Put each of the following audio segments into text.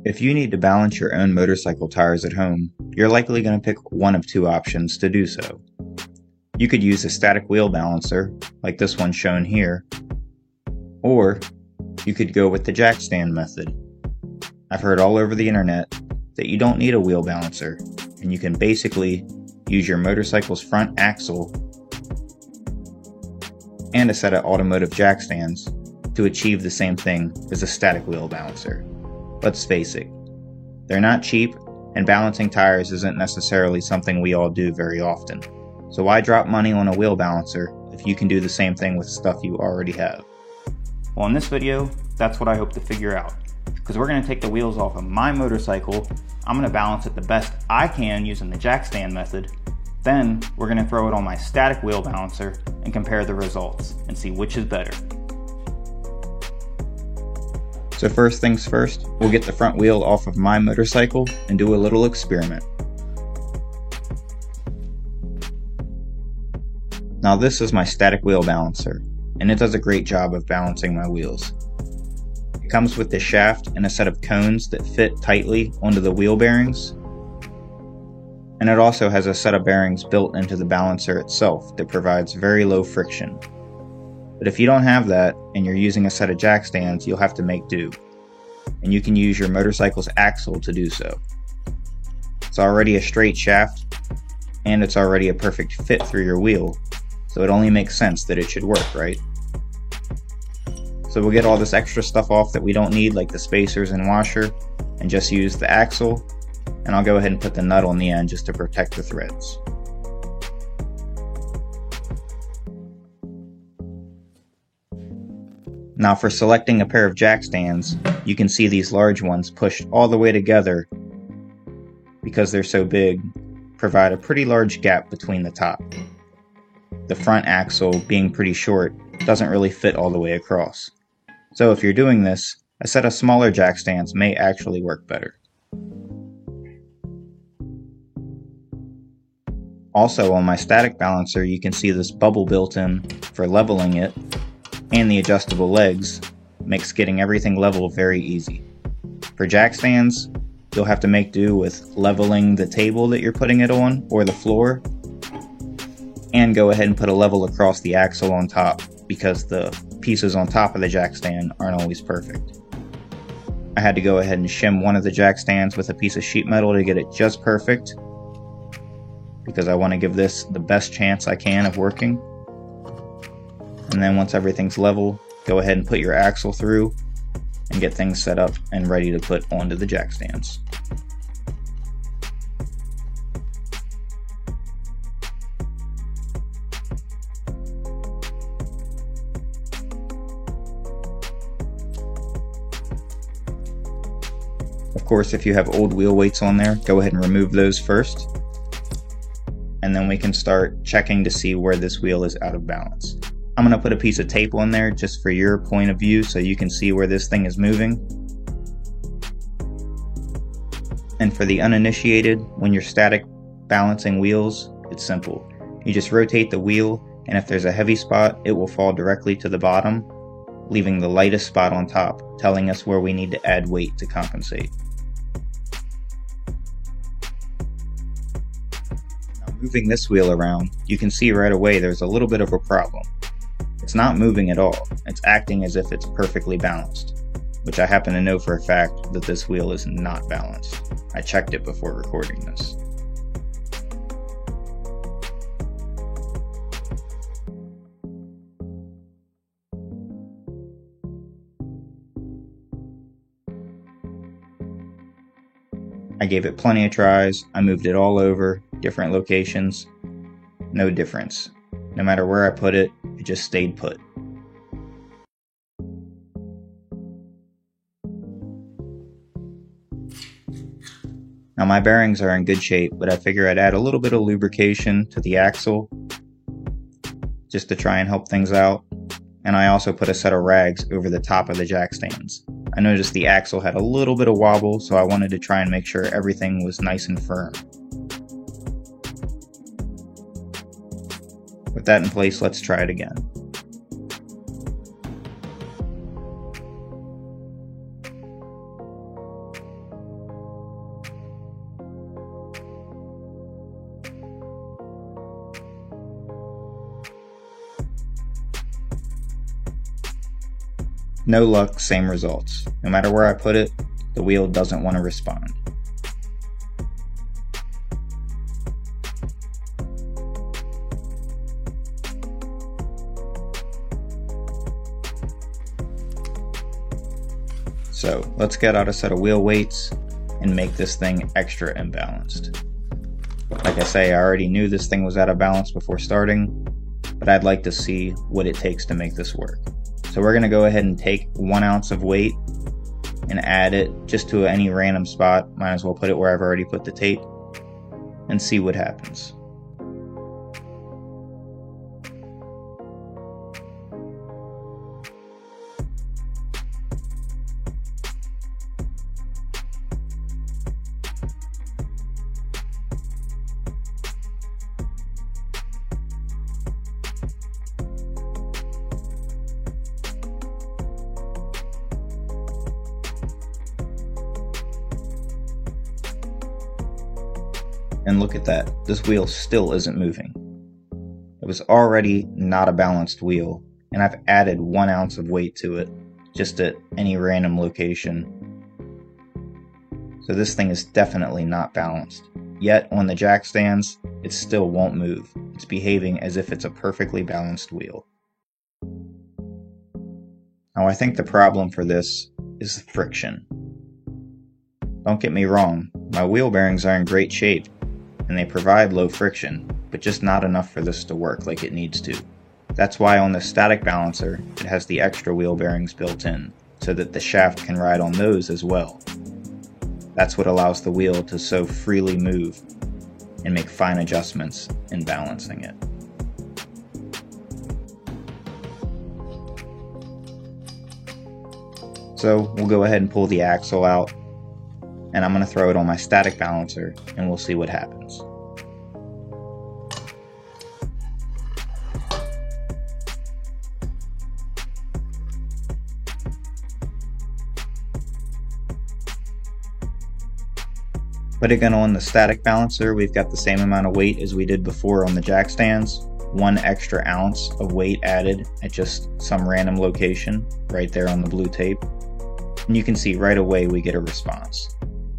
If you need to balance your own motorcycle tires at home, you're likely going to pick one of two options to do so. You could use a static wheel balancer, like this one shown here, or you could go with the jack stand method. I've heard all over the internet that you don't need a wheel balancer, and you can basically use your motorcycle's front axle and a set of automotive jack stands to achieve the same thing as a static wheel balancer. Let's face it, they're not cheap, and balancing tires isn't necessarily something we all do very often. So why drop money on a wheel balancer if you can do the same thing with stuff you already have? Well, in this video, that's what I hope to figure out. Because we're going to take the wheels off of my motorcycle, I'm going to balance it the best I can using the jack stand method. Then we're going to throw it on my static wheel balancer and compare the results and see which is better. So first things first, we'll get the front wheel off of my motorcycle and do a little experiment. Now this is my static wheel balancer, and it does a great job of balancing my wheels. It comes with this shaft and a set of cones that fit tightly onto the wheel bearings. And it also has a set of bearings built into the balancer itself that provides very low friction. But if you don't have that and you're using a set of jack stands, you'll have to make do. And you can use your motorcycle's axle to do so. It's already a straight shaft, and it's already a perfect fit through your wheel, so it only makes sense that it should work, right? So we'll get all this extra stuff off that we don't need, like the spacers and washer, and just use the axle, and I'll go ahead and put the nut on the end just to protect the threads. Now for selecting a pair of jack stands, you can see these large ones pushed all the way together because they're so big, provide a pretty large gap between the top. The front axle, being pretty short, doesn't really fit all the way across. So if you're doing this, a set of smaller jack stands may actually work better. Also on my static balancer, you can see this bubble built in for leveling it, and the adjustable legs makes getting everything level very easy. For jack stands, you'll have to make do with leveling the table that you're putting it on, or the floor, and go ahead and put a level across the axle on top, because the pieces on top of the jack stand aren't always perfect. I had to go ahead and shim one of the jack stands with a piece of sheet metal to get it just perfect, because I want to give this the best chance I can of working. And then once everything's level, go ahead and put your axle through and get things set up and ready to put onto the jack stands. Of course, if you have old wheel weights on there, go ahead and remove those first. And then we can start checking to see where this wheel is out of balance. I'm going to put a piece of tape on there just for your point of view so you can see where this thing is moving. And for the uninitiated, when you're static balancing wheels, it's simple. You just rotate the wheel, and if there's a heavy spot, it will fall directly to the bottom, leaving the lightest spot on top, telling us where we need to add weight to compensate. Now, moving this wheel around, you can see right away there's a little bit of a problem. It's not moving at all, it's acting as if it's perfectly balanced, which I happen to know for a fact that this wheel is not balanced. I checked it before recording this. I gave it plenty of tries, I moved it all over, different locations, no difference. No matter where I put it, it just stayed put. Now my bearings are in good shape, but I figure I'd add a little bit of lubrication to the axle just to try and help things out. And I also put a set of rags over the top of the jack stands. I noticed the axle had a little bit of wobble, so I wanted to try and make sure everything was nice and firm. With that in place, let's try it again. No luck, same results. No matter where I put it, the wheel doesn't want to respond. So let's get out a set of wheel weights and make this thing extra imbalanced. Like I say, I already knew this thing was out of balance before starting, but I'd like to see what it takes to make this work. So we're going to go ahead and take 1 ounce of weight and add it just to any random spot. Might as well put it where I've already put the tape and see what happens. And look at that, this wheel still isn't moving. It was already not a balanced wheel, and I've added 1 ounce of weight to it, just at any random location. So this thing is definitely not balanced. Yet, on the jack stands, it still won't move. It's behaving as if it's a perfectly balanced wheel. Now I think the problem for this is the friction. Don't get me wrong, my wheel bearings are in great shape, and they provide low friction, but just not enough for this to work like it needs to. That's why on the static balancer, it has the extra wheel bearings built in, so that the shaft can ride on those as well. That's what allows the wheel to so freely move and make fine adjustments in balancing it. So we'll go ahead and pull the axle out, and I'm going to throw it on my static balancer and we'll see what happens. But again, on the static balancer, we've got the same amount of weight as we did before on the jack stands. 1 extra ounce of weight added at just some random location right there on the blue tape. And you can see right away we get a response.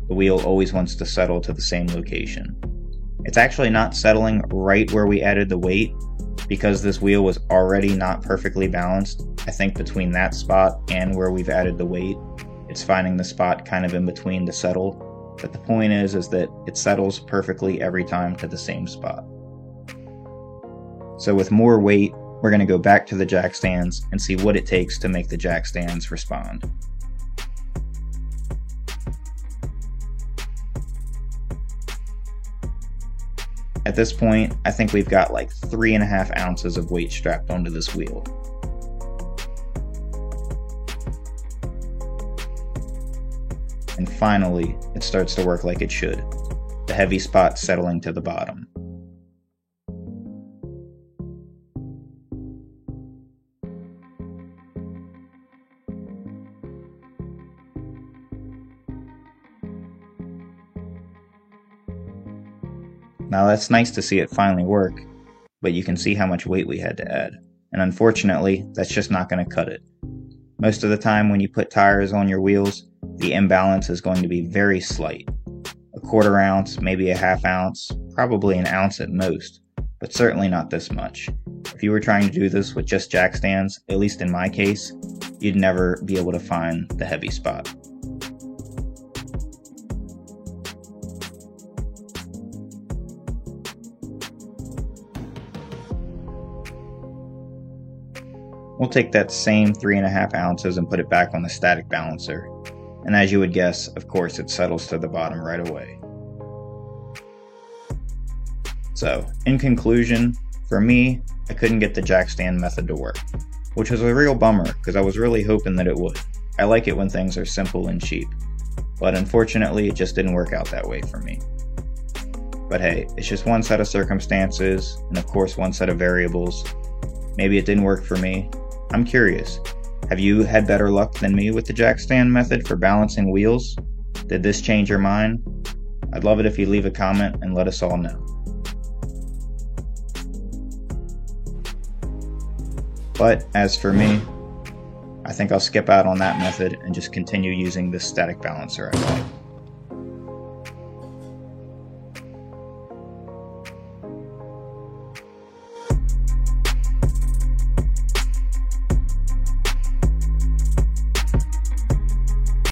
The wheel always wants to settle to the same location. It's actually not settling right where we added the weight because this wheel was already not perfectly balanced. I think between that spot and where we've added the weight, it's finding the spot kind of in between to settle. But the point is that it settles perfectly every time to the same spot. So with more weight, we're going to go back to the jack stands and see what it takes to make the jack stands respond. At this point, I think we've got like 3.5 ounces of weight strapped onto this wheel. And finally, it starts to work like it should, the heavy spot settling to the bottom. Now that's nice to see it finally work, but you can see how much weight we had to add. And unfortunately, that's just not going to cut it. Most of the time when you put tires on your wheels, the imbalance is going to be very slight. 1/4 ounce, maybe 1/2 ounce, probably 1 ounce at most, but certainly not this much. If you were trying to do this with just jack stands, at least in my case, you'd never be able to find the heavy spot. We'll take that same 3.5 ounces and put it back on the static balancer. And as you would guess, of course, it settles to the bottom right away. So, in conclusion, for me, I couldn't get the jack stand method to work, which was a real bummer because I was really hoping that it would. I like it when things are simple and cheap, but unfortunately it just didn't work out that way for me. But hey, it's just one set of circumstances, and of course one set of variables. Maybe it didn't work for me. I'm curious, have you had better luck than me with the jack stand method for balancing wheels? Did this change your mind? I'd love it if you leave a comment and let us all know. But as for me, I think I'll skip out on that method and just continue using this static balancer I bought.